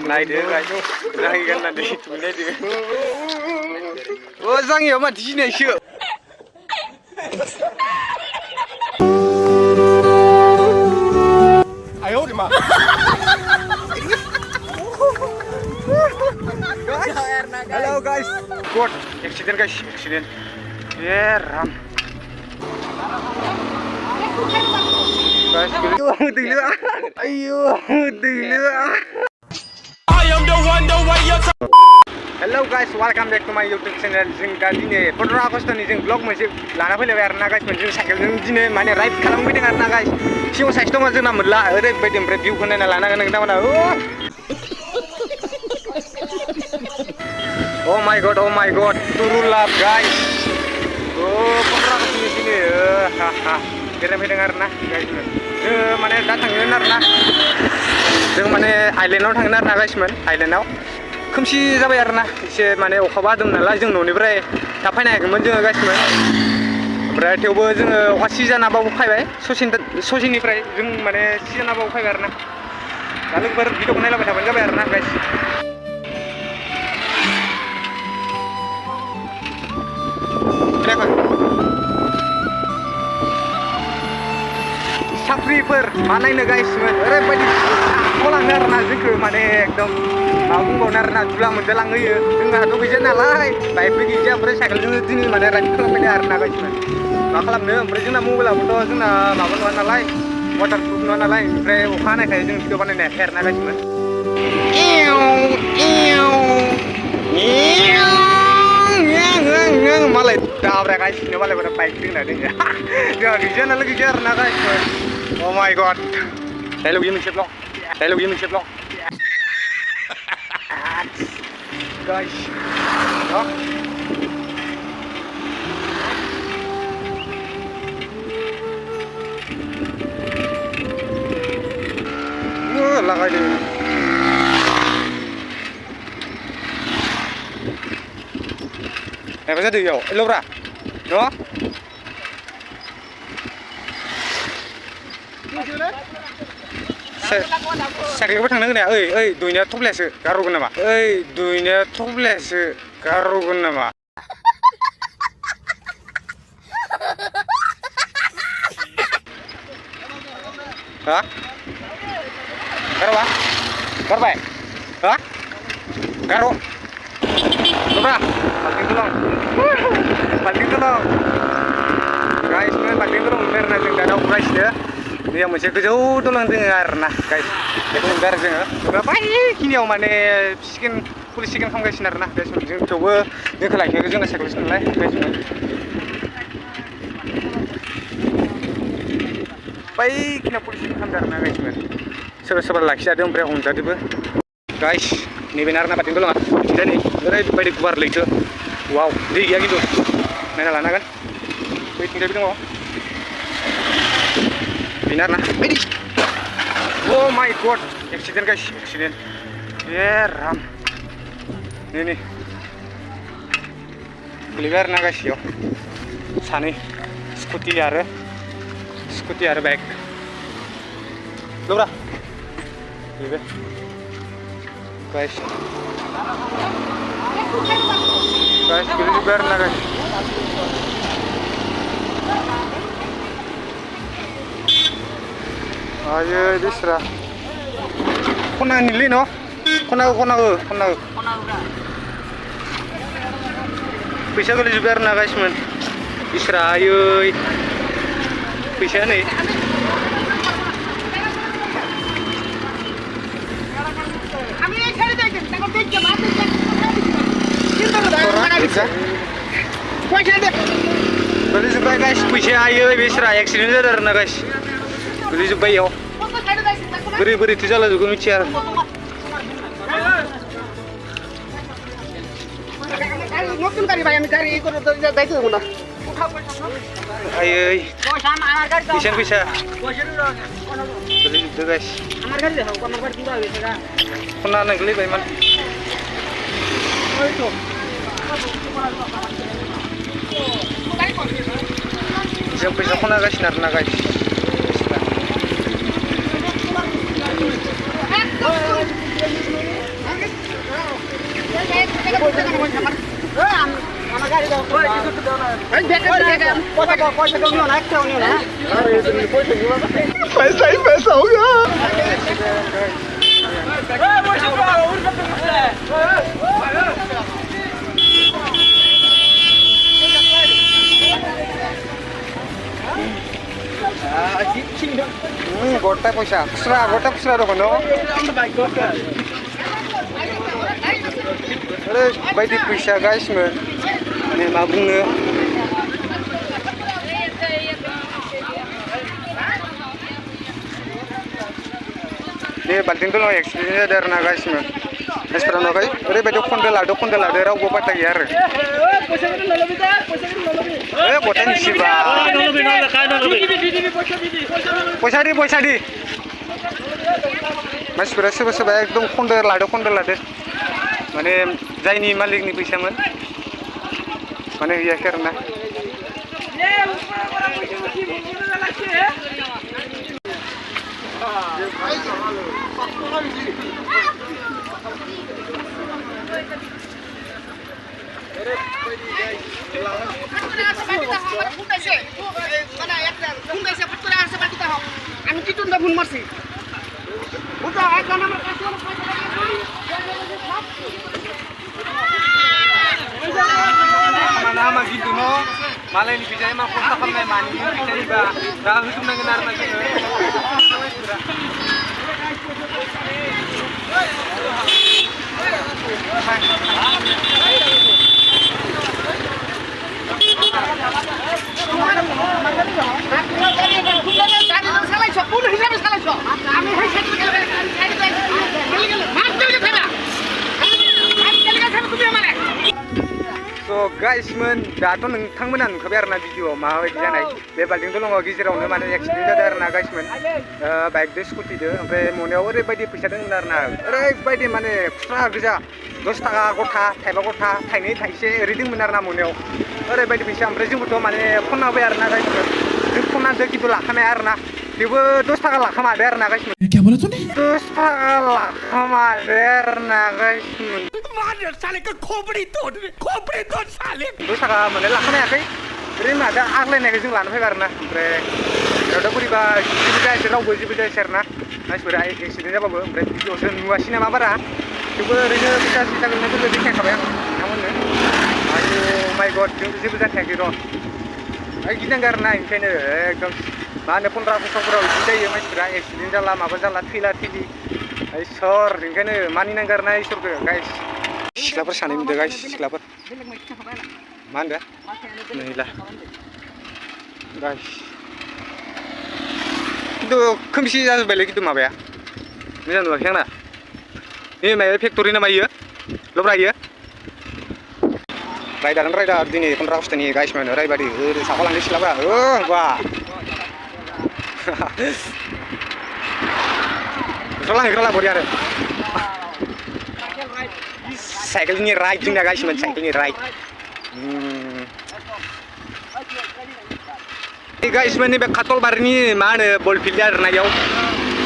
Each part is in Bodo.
नायदो गाइस जाहैगोन होननानै नायदो ओ जाङियाव मा दिनैसो आयौ रे मा हेलो गाइस गड एक्सीडेंट गाइस एक्सीडेंट ये Ram guys ayo hello guys welcome back to my YouTube channel जों दा दिनै 15 आगस्तनि जों ब्लग मोनसे लाना फैलायबाय आरो ना गाइस जों साइकेलजों दिनै माने राइड खालामफैदों आरो ना गाइस सिगाङाव साइस दङ जोंना मोनला ओरैबायदि ओमफ्राय भिउखौ नायना लानांगोन नोंथांमोना oh my god true love guys oh 15 आगस्तनि दिनै हाहा बेरायफैदों आरो ना गाइस जों माने दा थांगोन आरो ना जों माने आइलेन्डआव थांगोन आरो ना गाइसमोन आइलेन्डआव खोमसि जाबाय आरो ना एसे माने अखाबो हादोंमोन नालाय जों न'निफ्राय दा फैनो हायाखैमोन जोङो गाइसमोन ओमफ्राय थेवबो जोङो अखा सिजानाबाबो फैबाय ससेनिफ्राय जों माने सिजानाबाबो फैबाय आरो ना दा लोगोफोर भिडिअखौ नायलाबाय थाबानो जाबाय आरो ना गाइस साफ्रिफोर मा नायनो गाइसमोन ओरैबायदि खलाङो आरो ना जोंखौ माने एकदम मा बुंबावनो आरो ना दुला मोनजालांहोयो जोंहाथ' गैया नालाय बाइकबो गैया ओमफ्राय साइकेलजोंनो दिनै माने राइड खालामफैदों आरो ना गाइसमोन मा खालामनो ओमफ्राय जोंना मबाइलाबोथ' जोंना माबा नङा नालाय वाटारप्रुफ नङा नालाय ओमफ्राय अखा हानायखाय जों भिडिअ बानायनो हायाखै आरो ना गाइसमोन मालाय दाब्रा गाइसनो मालायफोरा बाइक दोंना दोङो जोंहा गैया नालाय गैया आरो ना गाइसमोन oh my god डायलग ये मोनसे blog guys no lagai deh apa jadi yo lo bra no साइकेलबो थांनो होनाया ओइ दुइनिया थफ्लायासो गारगोन नामा दुइनिया थफ्लायासो गारगोन नामा हा गारबा गारबाय हा गार' लब्रा बाल्टिं दलं गाइसनो बाल्टिं दलं ओमफ्राय आरोना जों दा दावगासिनो दैया मोनसे गोजौ दलं दोङो आरोना गाइस बेखौ नुदों आरो जोङो बैखिनियाव माने पुलिस चिकेन खालामगासिनो आरोना गाइसमोन जों थेवबो जोंखौ लाखियाखै जोंना साइकेलसो नालाय गाइसमोन बैखिनियाव पुलिस चिकेन खालामदों आरोना गाइसमोन सोरबा लाखिजादों ओमफ्राय हमजादोंबो गाइस नैबेनो आरोना बाल्टिं दलङा दा नै ओरैबायदि गुवार लैथो वाव दै गैया खिन्थु नायना लानांगोन बैथिंजायबो दङ बेनो आरोना oh my god accident guys accident ए राम नै गोलैबाय आरोना गाइस इयाव सानै स्कुटि आरो बाइक लब्रा गोलैबाय गाइस गोलैजोब्बाय आरोना guys ayo bisra kona nili no kona पैसा गोलैजोब्बाय आरोना गाइसमोन bisra ayo पैसा नै गोलैजोब्बाय गाइस पैसा ayo bisra एक्सिडेन्ट जादों आरोना गाइस गोलैजोब्बाय इयाव बोरैथो जालाजोबगोन मिथिया आरो आयै फैसा गोलैजोबदो गाइस खना गोलैबायमोन जों फैसा खना गासिनो आरोना गाइस पैसा ही पैसा होगा गोटा पैसा खुस्रा दखान दं ओरैबायदि फैसा गाइसमोन माने मा बुंनो बे बाल्टिं दलं एक्सिडेन्ट जादों आरोना गाइसमोन मानसिफोरा नुवाखै ओरैबायदि खन्दो लादो रावबो पात्ता गैया आरो गथाय मिसिबा पैसा दि मानसिफोरा सोरबा एकदम खन्दो लादो माने जायनि मालिकनि फैसामोन माने हैयाखै आरोना আমি কি টুন্ডা ফোন মারছি বুঝা এক number mana gitu no malah ini bisa emang kota kami mani bisa juga dah hidup dengan arna gitu So guys men, dato nोंथांमोना नुखाबाय आरोना भिडिअ माबायदि जानाय बे बाल्टिं दलंआव गेजेरावनो माने एक्सिडेन्ट जादों आरोना गाइस मोन बाइकदो स्कुटिदो ओमफ्राय मनायाव ओरैबायदि फैसा दंमोन आरोना ओरैबायदि माने खुस्रा गोजा 10 थाखा गथा थाइबा गथा थाइनै थाइसे ओरै दंमोन आरोना मनायाव ओरैबायदि फैसा ओमफ्राय जोंबोथ' माने फन होबाय आरोना गाइस मोन जों फन होदो खिन्थु लाखानाय आरोना बेबो 10 थाखा लाखामादो आरोना गाइस मोन 10 थाखा लाखामादो आरोना गाइस मोन साले का खोपड़ी तोड़ साले 10 थाखा माने लाखानो हायाखै ओरैनो दा आग्लायनायखौ जों लानो फैबाय आरोना ओमफ्राय दा बोरैबा जेबो जायासै रावबो जेबो जायासै आरोना मानसिफोरा एक्सिडेन्ट जाबाबो ओमफ्राय भिडिअसो नुवासै नामा बारा थेवबो ओरैनो फैसा गोलैनायफोरखौ देखायखाबाय आं नोंथांमोननो आयु माय गड जोंबो जेबो जाथायाखै र' गिनांगौ आरोना ओंखायनो एकदम मा होनो 15 आगस्टफोराव बिदि जायो मानसिफोरा एक्सिडेन्ट जाला माबा जाला थैला थैलि इसोर ओंखायनो मानिनांगौ आरोना इसोरखौ गाइस सिख्लाफोर सानै नुदों गाइस सिख्लाफोर मा होनदों नैला गाइस खिन्थु खोमसि जाजोब्बायलै खिन्थु माबाया मोजां नुवाखै आंना बे माबा फेक्टरि ना मायो लब्रा इयो राइडार दिनै 15 आगस्टनि गाइस मोन ओरैबायदि ओरै साफालांदों सिख्लाफोरा बा लांग्राला बरिया आरो साइकेलनि राइड जोंना गाइसमोन साइकेलनि राइड गाइसमोन नैबे खातलबारिनि मा होनो बल फिल्ड आरोना इयाव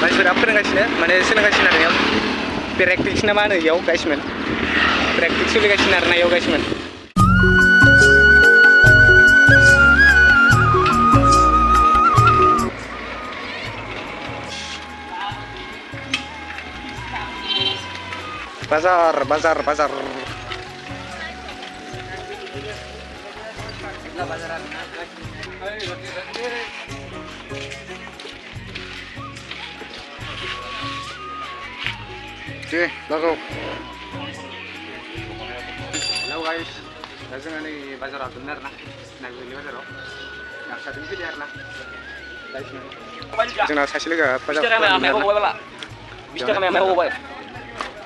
मानसिफोरा फोरोंगासिनो माने सोलोंगासिनो आरो इयाव प्रेक्टिस ना मा होनो इयाव गाइसमोन प्रेक्टिस सोलिगासिनो आरोना इयाव गाइसमोन bazar oke langsung halo guys दा जोङो नै बाजाराव हाबदोंमोन आरोना नागुरनि बाजाराव गाखोदों फैदो आरोना जोंना सासे लोगोआ बाजार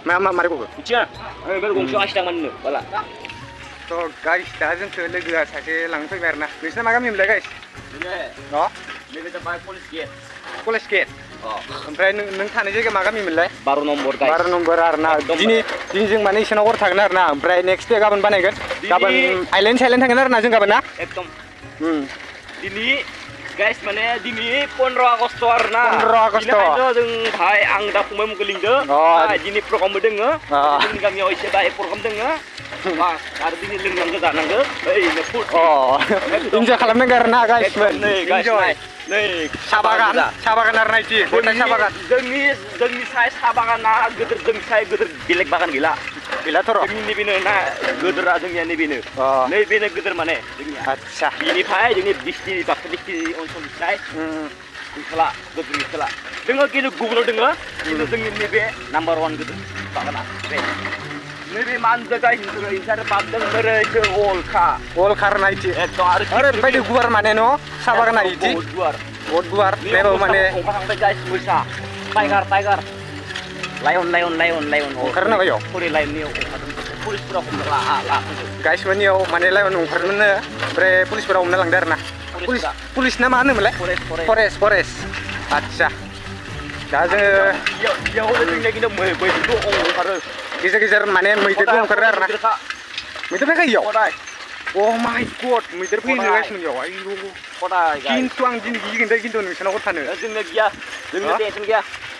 मा मारै गयो मिथिया आं बे गंसेयाव 80 थाखा मोननो बाला थ' गाइस दा जोंखौ लोगोआ सासे लांनो फैबाय आरोना नोंसिना मा गामि मोनलाय गाइस नैबे जाबाय कलेज गेट ओमफ्राय नों थानाय जायगा मा गामि मोनलाय 12 नम्बर गाइस 12 नम्बर आरोना दिनै जों माने इसोरनाव हर थागोन आरोना ओमफ्राय नेक्स्ट डे गाबोन बानायगोन गाबोन आइलेन्ड थांगोन आरोना जों गाबोन ना एकदम दिनै गाइस माने दिनै 15 आगस्ट आरोना 15 आगस्ट जों भाई आं दा फंबाय मुखौ लिंदों दिनै प्रग्रामबो दोङो जोंनि गामियाव एसे दा प्रग्राम दोङो Mas, आरो दिनै लोंनांगौ जानांगौ ओरैनो फुल इन्जय खालामनांगौ आरो ना गाइसमोन नै गाइस इन्जय नै साहा बागान आरो नायथि गथाय साहा बागान जोंनि साय साहा बागाना गोदोर जोंनि साय गोदोर बेलेग बागान गैला गैलाथ' र' जोंनि नैबेनो ना गोदोरा जोंनिया नैबेनो अ नैबेनो गोदोर माने जोंनिया आदसा बिनिफ्राय जोंनि डिस्ट्रिक्ट बाक्सा डिस्ट्रिक्ट ओनसोलनिफ्राय गैखाला गोदोर गैखाला दोङो खिन्थु गुबुनाव दोङो खिन्थु जोंनि नैबे नाम्बार 1 गोदोर बागाना बे नैबे मानदो गायनो इसार बागदों ओरैसो अलखार नायथि एकदम आरो ओरैबायदि गुवार माने न' साहा बागाना इदि बहुत गुवार बेयाव माने थांबाय गाइस मोसा टाइगार लायन ओंखारनो बेयाव फुरि लाइननियाव पुलिसफोरा हमना गाइसमोननियाव माने लायन ओंखारनोनो ओमफ्राय पुलिसफोरा हमना लांदो आरो ना पुलिस ना मा होनोमोनलाय फरेस्ट आदसा दा जोङो बेयाव जोंनिया खिन्थु मैदेरखौ ओंखारो गेजेर माने मैदेरबो ओंखारो आरो ना मैदेर फैखायो इयाव खदाय अ माय गड मैदेर फैनो गाइसमोननियाव आयु खदाय खिन्थु आं दिनै गिगोन दे खिन्थु नोंसानाव हर थानो जोंनिया गैया जोंनिया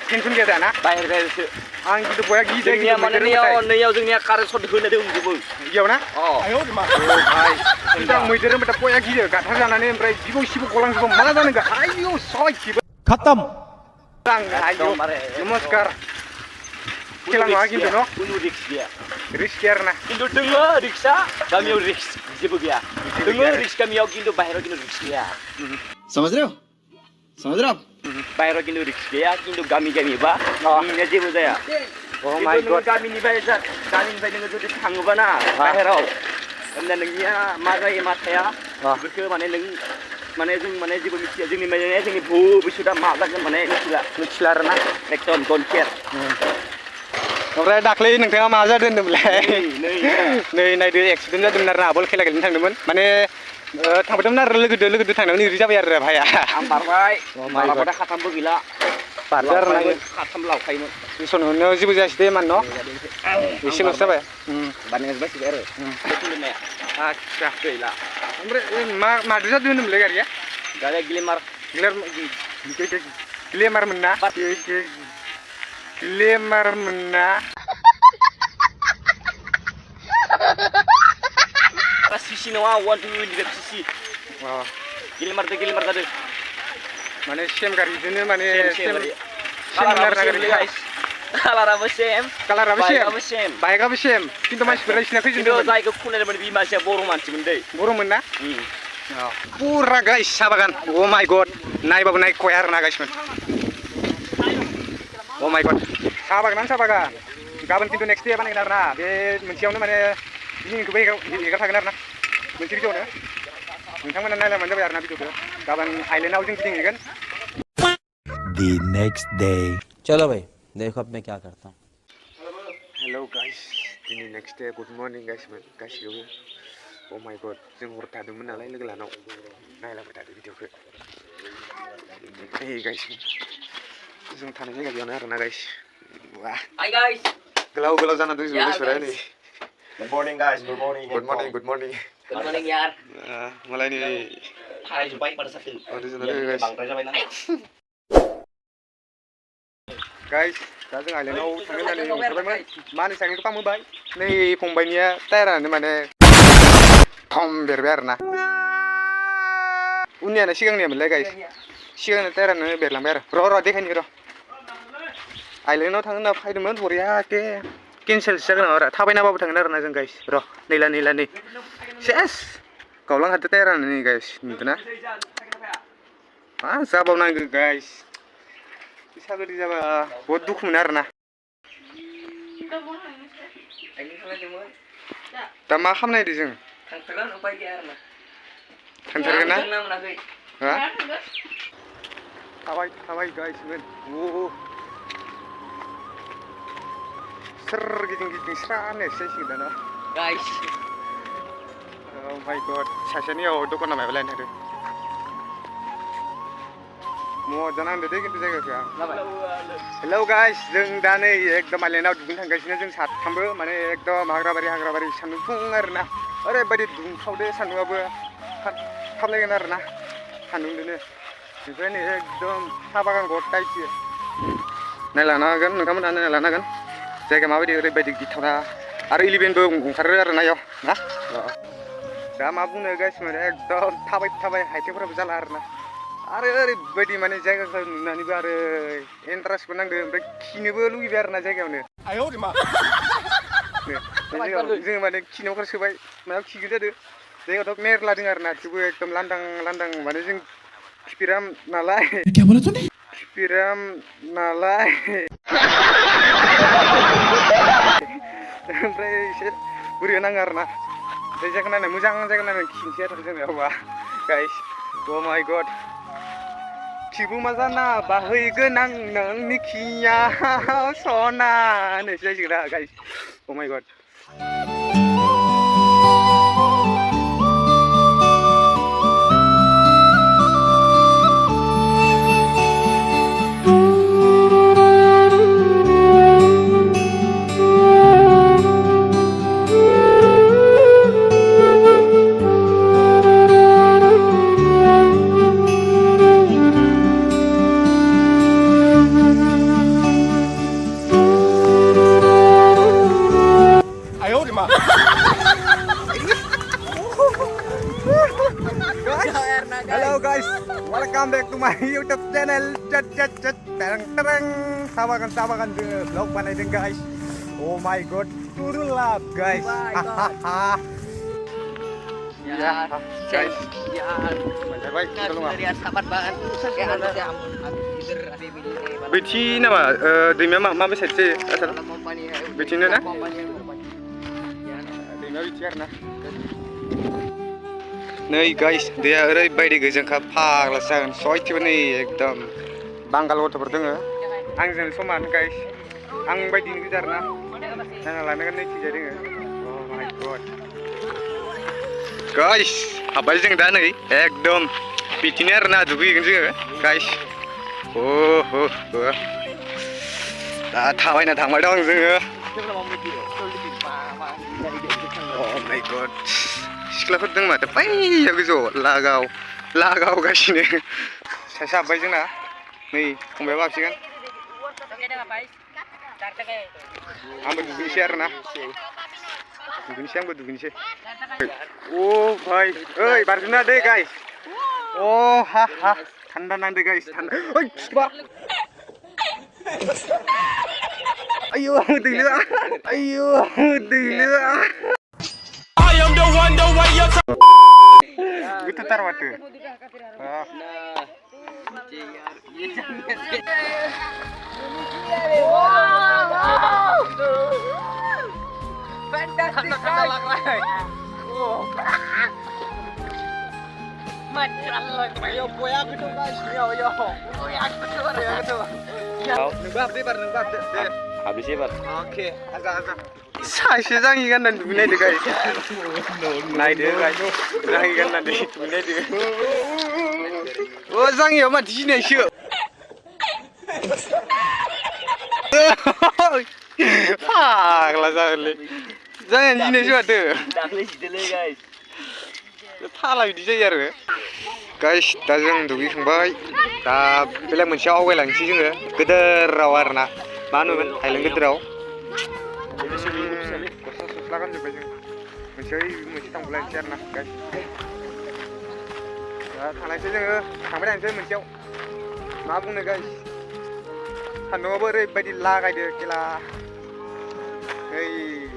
टेनसन गैया दाना बाहेरसो आं खिन्थु बया गिदो जोंनिया माने नैयाव जोंनिया कारेन्ट सर्ट होनो दंजोबो इयाव ना आयौ मा भाई खिन्थु आं मैदेर होनबाथाय बया गियो गाथार जानानै ओमफ्राय जिबौ गलांजोबो मा जानांगौ आयु सय खत्म आयु नमस्कार खेला नङा खिन्थु न' कुनु रिक्स गैया रिस्क गैया आरो ना खिन्थु दोङो रिक्सा गामियाव रिक्स जेबो गैया दोङो रिक्स गामियाव खिन्थु बाहेराव खिन्थु रिक्स गैया समझ रहे हो आप बाहेराव खिन्थु रिक्स गैया खिन्थु गामिबा नोंनिया जेबो जाया अ माय गड गामिनिफ्राय नोङो जुदि थाङोबा ना बाहेराव होमब्ला नोंनिया मा जायो मा थाया बेखौ माने नों माने जों माने जेबो मिथिया जोंनि माने जोंनि भबिष्यता मा जागोन माने मिथिला आरो ना एकदम डन्ट केयार ओमफ्राय दाख्लै नोंथाङा मा जादों होनदोंमोनलाय नै नायदो एक्सिडेन्ट जादोंमोन आरो ना बल खेला गेलेनो थांदोंमोन माने थांबायदोंमोन आरो लोगोदो थांनायावनो इरि जाबाय आरो भाइया आं बारबाय बारबाथाय खाथामबो गैला बारदो आरो ना खाथाम लावखायोमोन टिउसन होनायाव जेबो जायासै दे मान न' एसेल'सो जाबाय बारनायासो बासिबाय आरो आदसा गैला ओमफ्राय मादो जादों होनोमोनलाय गारिया गारिया ग्लेमारमोन ना ग्लेमारमोन ना सिसि नङा 125 सिसि ग्लेमार जादों माने सेम गारिजोंनो माने सेम कालाराबो सेम बाइकआबो सेम खिन्थु मानसिफोरा इसिना खैजोन जायखौ खुनायमोन बे मानसिया बर' मानसिमोन दै बर'मोन ना पुरा गाइस साहा बागान अ माय गड नायबाबो नायख'या आरो ना गाइसमोन अ माय गड साहा बागान गाबोन खिन्थु नेक्स्ट डे बानायगोन आरो ना बे मोनसेयावनो माने दिनैखौबो हेगार थागोन आरो ना मोनसे भिडिअ'नो नोंथांमोना नायलांबानो जाबाय आरो ना भिडिअ'खौ गाबोन आइलेन्डआव जों गिदिंहैगोन The next day. चलो भाई देखो अब मैं क्या करता हूँ हेलौ गाइस दिनै नेक्स्ट डे गुड मर्निं गाइसमोन गासिबो अ माय गड जों हर थादोंमोन नालाय लोगो लानाव नायलांबाय थादो भिडिअ'खौ ओइ गाइसमोन जों थानाय जायगा बेयावनो आरो ना गाइस वाह हाय गाइस गोलाव जाना दंजोबो गाइसफोरा नै Good morning guys, good morning. Good morning यार मलाई नै थाराय जोब्बाय pada satu बांद्राय जाबाय ना गाइस दा जों आइलेन्डआव थांनो होननानै ओंखारबायमोन मानि साइकेलखौ फाहामहोबाय नै फंबायनिया टायारानो माने थम बेरबाय आरो ना उननियानो सिगांनियामोनलाय गाइस सिगांनि टायारानो बेरलांबाय आरो र' देखायनि र' आइलेन्डआव थांनो होनना फैदोंमोन बरियाके केन्सेलसो जागोन आरो थाबायनाबाबो थांगोन आरो ना जों गाइस र' नैला नै सेस गावलां हादो टायारानो नै गाइस नुदोंना मा जाबावनांगौ गाइस सागोरि जाबा बहुत दुखु मोनो आरो ना दा मा खालामनो नागिरदों जों थांथारगोन ना थाबाय गाइसमोन सोरगिदिं स्रानो एसेसिगोन दाना गाइस Oh my god सासेनियाव दखाना माबा लायनो थांदों मजा नांदो दे खिन्थु जायगाखौ हेलौ गाइस जों दा नै एकदम आइलेन्डआव दुगैनो थांगासिनो जों साथामबो माने एकदम हाग्राबारि सान्दुं फुं आरो ना ओरैबायदि दुंखावदो सान्दुंआबो खामलायगोन आरो ना सान्दुंदोनो ओमफ्राय नै एकदम साहा बागान गथायसो नायलानो हागोन नोंथांमोना नायलानो हागोन जायगा माबायदि ओरैबायदि गिथावना आरो इलेभेनबो ओंखारो आरो ना इयाव ना दा मा बुंनो गाइस माने एकदम थाबाय थाबाय हाइथिंफोराबो जाला आरो ना आरो ओरैबायदि माने जायगाखौ नुनानैबो आरो इन्टारेस्टबो नांदों ओमफ्राय खिनोबो लुगैबाय आरो ना जायगायावनो जोङो माने खिनायाव सोबाय मायाव खिगोन जादों जायगायावथ' मेरला दं आरो ना थेवबो एकदम लांदां लांदां माने जों खिफेराम नालाय खिफेराम नालाय ओमफ्राय एसे बोरैबा नाङो आरो ना बे जायगा नायनो मोजां जायगा नायनो खिनोसै आरो जों बेयावबा गाइस अ माय गड खिबु मा जाना बाहैगोन आं नोंनि खियाव सना होननायसो जासिगोन दा गाइस अ माय गड Hello guys, welcome back to my YouTube channel. Terang sabakan vlog banaideng guys. Oh my god, turun lap guys. Hahaha. Ya guys. Ya. Baik, tolong sahabat banget. Beci nama दैमाया मा बेसादसो आसार बेथिंनो ना दैमाया बेथि आरोना नै गाइस दैया ओरैबायदि गोजोंखा फाग्लासो जागोन सयथिबो नै एकदम बांगाल गथ'फोर दोङो आंजों समान गाइस आं बायदिनो गोजा आरोना नायना लानो नैथिजाय दोङो अ माय गड गाइस हाबबाय जों दा नै एकदम बिदिनो आरोना दुगैगोन जोङो गाइस ओहो दा थाबायना थांबाय दं जोङो अ माय गड सिख्लाफोर दं माथो बैयाव गोजौआव लागावगासिनो सासे हाबबाय जोंना नै फंबाया हाबसिगोन आंबो दुगैनोसै आरोना आंबो दुगैनोसै अ भाई ओइ बारजुना दे गाइस अ हा हा थान्दा नांदो गाइस थान्दा ओइ बा आयौ दैलोआ आयौ दैलोआ Gututar waktu. Habis ya, Pak? Oke, azan. Saise jangi gaननानै दुगैनायदो गाइस नायदो गाइस jangi गाननानै दुगैनायदो अ jangiयाव माथो गिनायसो फाग्ला जागोनलै jangiयानो गिनायसो माथो दाख्लै जिदोलै गाइस फाला बिदि जायो आरो गाइस दा जों दुगैखांबाय दा बेलेग मोनसेयाव आवगायलांसै जोङो गोदोराव आरोना मा होनोमोन हाइलेन गोदोराव गस्ला गानजोब्बाय जों मोनसे थांबोलायनोसै आरोना गाइस दा थांनायसै जोङो थांबाय थानोसै मोनसेयाव मा बुंनो गाइस सान्दुङाबो ओरैबायदि लागायदो खेला ओइ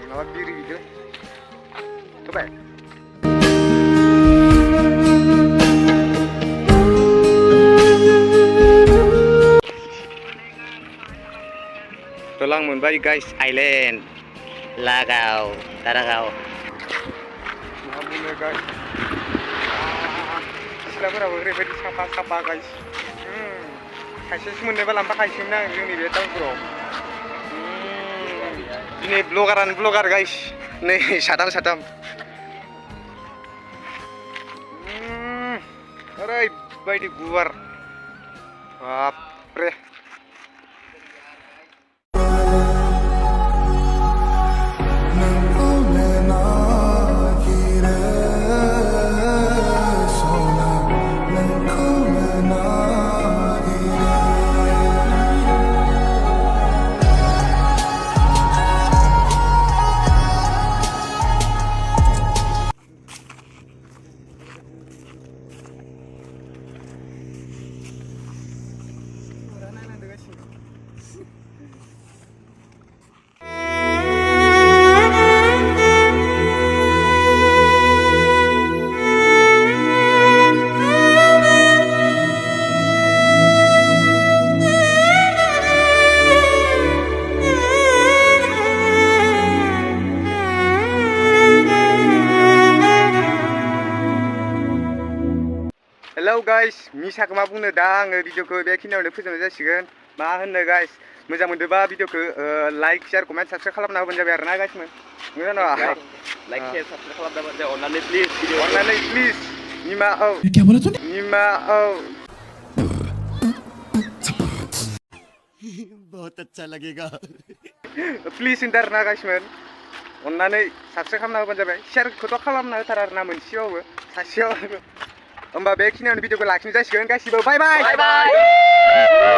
माबा बिरि बिदो होबाय Tolong moonbay guys, island Lagaw, Taragaw. Mabuno guys. Silaforaबो ओरैबायदि साफा guys. खायसे मोननोबा लांफा खायसेमोन आं जोंनि बे टाउनफोराव दिनै ब्लगार guys नै साथाम ओरैबायदि गुवार बापरे गाइस मिसाखौ मा बुंनो दा आङो भिडिअखौ बेखिनियावनो फोजोबनाय जासिगोन मा होननो गाइस मोजां मोनदोंबा भिडिअखौ लाइक शेयार कमेन्ट साबस्क्राइब खालामना होबानो जाबाय आरोना गाइस मोजां नङा लाइक शेयार साबस्क्राइब खालामदाबानो जाबाय अननानै प्लिज अननानै प्लिज निमा औ क्या बोला तूने निमा औ बहुत अच्छा लगेगा प्लिज होनदो आरोना गाइसमोन अननानै साबस्क्राइब खालामना होबानो जाबाय शेयारखौथ' खालामना होथार आरोना मोनसेयावबो सासेयाव होमबा बेखिनियावनो भिडिअखौ लाखिनाय जासिगोन गासिबो बाय बाय बाय